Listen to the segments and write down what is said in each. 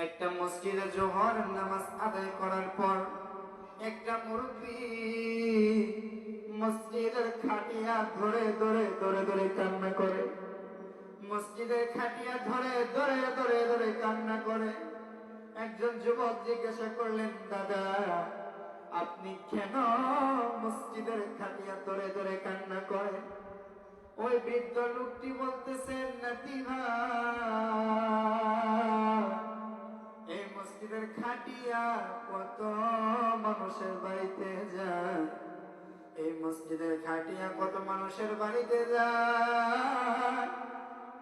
একটা মসজিদে জোহর নামাজ আদায় করার পর একটা মুরব্বী মসজিদের খাটিয়া ধরে ধরে ধরে ধরে কান্না করে। মসজিদের খাটিয়া ধরে ধরে ধরে ধরে কান্না করে। একজন যুবক জিজ্ঞাসা করলেন, দাদা আপনি কেন মসজিদের খাটিয়া ধরে ধরে কান্না করেন? ওই বৃদ্ধ লোকটি বলতেছেন, নাতি ভাই, এই মসজিদের খাটিয়া কত মানুষের বাড়িতে যায়, এই মসজিদের খাটিয়া কত মানুষের বাড়িতে যায়,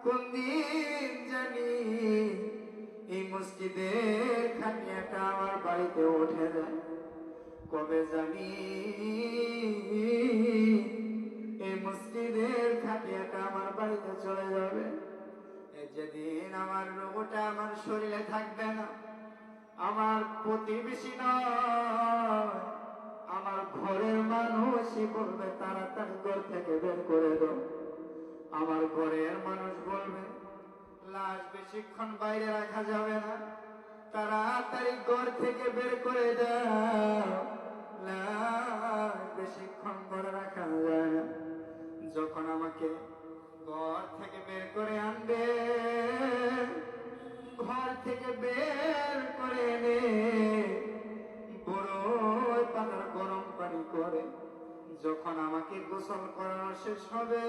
কোন দিন জানি এই মসজিদের খাটিয়াটা আমার বাড়িতে উঠে যায়, কবে জানি এই মসজিদের খাটিয়াটা আমার বাড়িতে চলে যাবে। যেদিন আমার রোগটা আমার শরীরে থাকবে না, আমার প্রতিবেশী নয়, আমার ঘরের মানুষই বলবে তাড়াতাড়ি ঘর থেকে বের করে দাও। আমার ঘরের মানুষ বলবে লাশ বেশিক্ষণ বাইরে রাখা যাবে না, তাড়াতাড়ি ঘর থেকে বের করে দাও, লাশ বেশিক্ষণ ঘরে রাখা যায় না। যখন আমাকে ঘর থেকে বের করে আনবে, ঘর থেকে বের করে এনে বড় পাতার গরম পানি করে যখন আমাকে গোসল করানো শেষ হবে,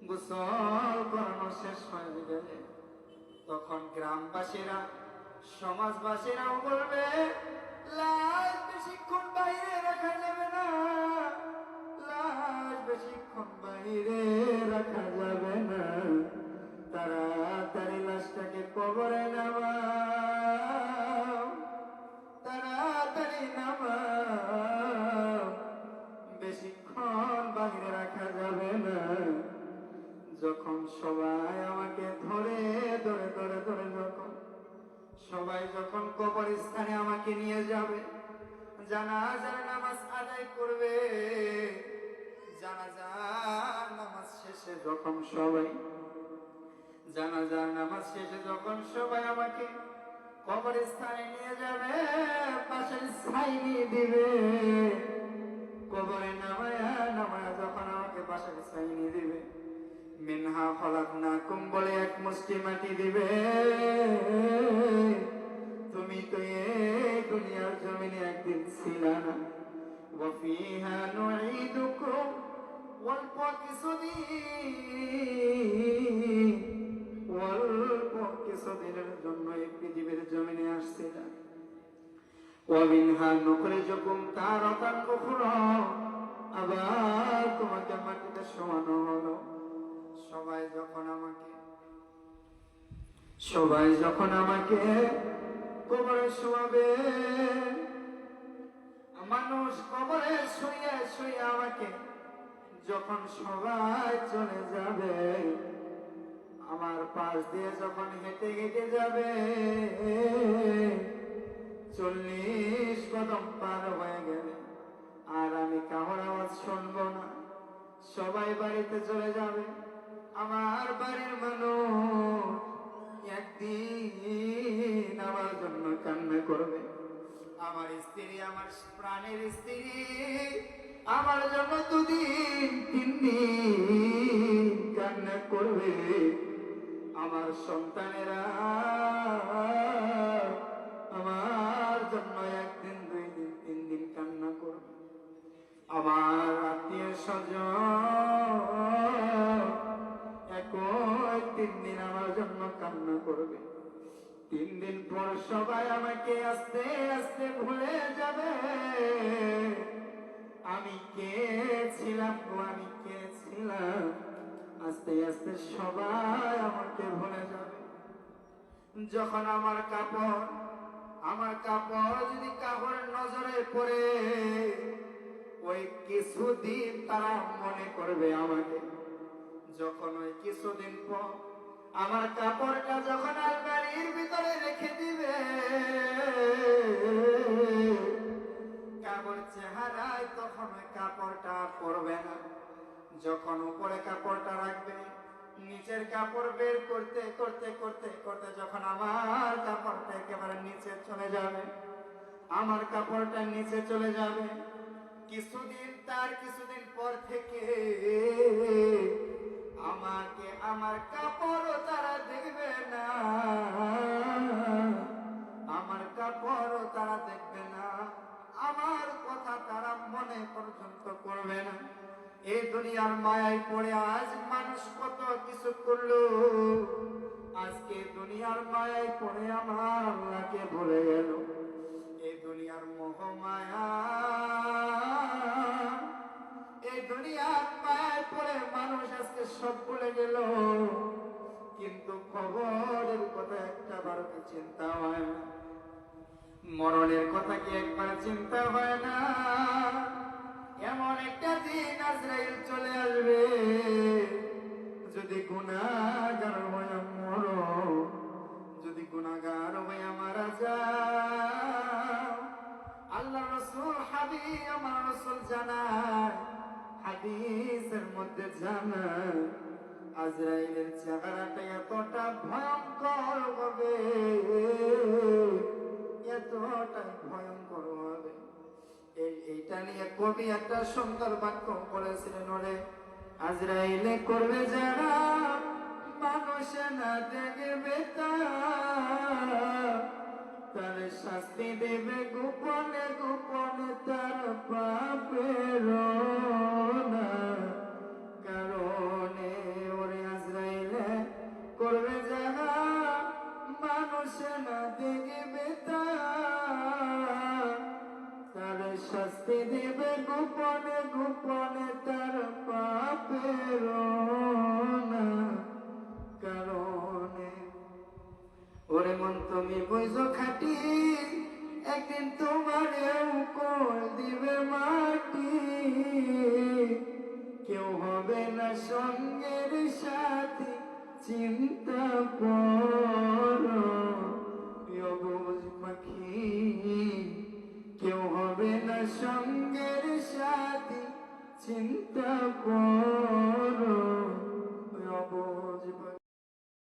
গোসল করানো শেষ হয়ে গেলে তখন গ্রামবাসীরা সমাজবাসীরাও বলবে লাশ বেশিক্ষণ বাইরে রাখা যাবে না, লাশ বেশিক্ষণ বাইরে রাখা যাবে না, তাড়াতাড়ি লাশটাকে কবরে নামাও, তাড়াতাড়ি নামাও, বেশিক্ষণ বাইরে রাখা যাবে না। যখন সবাই আমাকে ধরে ধরে ধরে ধরে সবাই যখন কবরস্থানে আমাকে নিয়ে যাবে, জানাজার নামাজ আদায় করবে, জানাজার নামাজ শেষে যখন সবাই জানাজার নামাজ শেষে যখন সবাই আমাকে কবরস্থানে নিয়ে যাবে, পাশের ছাইনি দিবে, কবরে নামায়া নামায়া যখন আমাকে পাশের ছাইনি দিবে, মিনহা খলাকনাকুম বলে এক মুষ্টি মাটি দিবে। তুমি তো এই দুনিয়ার জমিনে একদিন ছিলা না। ওয়াফিহা নুঈদুকুম, অল্প কিছুদিনের জন্য এই পৃথিবীর জমিনে আসছিলা। ওয়ামিনহা নুখরিজুকুম তারাতান উখরা, আবার তোমাকে মাটিতে শোয়ানো হলো। সবাই যখন আমাকে কবরে শোয়াবে, মানুষ কবরে শুয়ে শুয়ে আমাকে যখন সবাই চলে যাবে, আমার পাশ দিয়ে যখন হেঁটে হেঁটে যাবে, 40 কদম পার হয়ে গেলে আর আমি কারোর আওয়াজ শুনবো না। সবাই বাড়িতে চলে যাবে, আমার বাড়ির মানুষ একদিন আমার জন্য কান্না করবে, আমার স্ত্রী, আমার প্রাণের স্ত্রী আমার জন্য 2 দিন 3 দিন কান্না করবে, আমার সন্তানেরা আমার জন্য 1 দিন 2 দিন 3 দিন কান্না করবে, আমার আত্মীয় স্বজন একই 3 দিন আমার জন্য কান্না করবে। 3 দিন পর সবাই আমাকে আস্তে আস্তে ভুলে যাবে, আমি কে ছিলাম গো, আমি কে ছিলাম। আস্তে আস্তে সবাই আমাকে ভুলে যাবে। যখন আমার কাপড় যদি কাপড়ের নজরে পড়ে, ওই কিছুদিন তারা মনে করবে আমাকে। যখন ওই কিছুদিন পর আমার কাপড়টা যখন আলমারির ভিতরে রেখে দিবে, কাপড় চেহারায় তখন ওই কাপড়টা পরবে না। যখন উপরে কাপড়টা রাখবে, নিচের কাপড় বের করতে করতে করতে করতে যখন আমার নিচে চলে যাবে, আমার কাপড়টা নিচে চলে যাবে। কিছুদিন পর থেকে আমার কাপড়ও তারা দেখবে না, আমার কাপড়ও তারা দেখবে না, আমার কথা তারা মনে পর্যন্ত করবে না। এই দুনিয়ার মায়ায় পড়ে আজ মানুষ কত কিছু করলো, আজকে দুনিয়ার মায়ায় পড়ে আমার আল্লাহকে ভুলে গেল। এই দুনিয়ার মোহ মায়া, এই দুনিয়ার মায়ায় পড়ে মানুষ আজকে সব ভুলে গেল, কিন্তু খবরের কথা একটা বারো কি চিন্তা হয় না, মরণের কথা কি একবার চিন্তা হয় না। এমন একটা দিন আজরাইল চলে আসবে, যদি গুনাহগার হয়ে মরো, যদি গুনাহগার হয়ে মারা যাও, আল্লাহ রাসূল হাবিব আমার রাসূল জানায়, হাদিসের মধ্যে জানায়, আজরাইলের চেহারাটা এতটা ভয়ঙ্কর হবে, এতটাই ভয়ঙ্কর হবে। এইটা নিয়ে কবি একটা সুন্দর বাক্য বলেছিলেন, ওরে আজরাইলে করবে যারা মানুষ না দেখবে তার শাস্তি দেবে গোপনে গোপনে, তার পাপের কারণে। ওরে আজরাইলে করবে যারা মানুষ না দেখবে তার শাস্তি দেবে গোপনে গোপনে, তার পাপের কারণে। ওরে মন তুমি বুঝো খাটি, একদিন তোমারেও কোল দিবে মাটি, কেউ হবে না সঙ্গের সাথী, চিন্তা করো বুঝ পাখি, কেউ হবে না সঙ্গের সাথী, চিন্তা করো।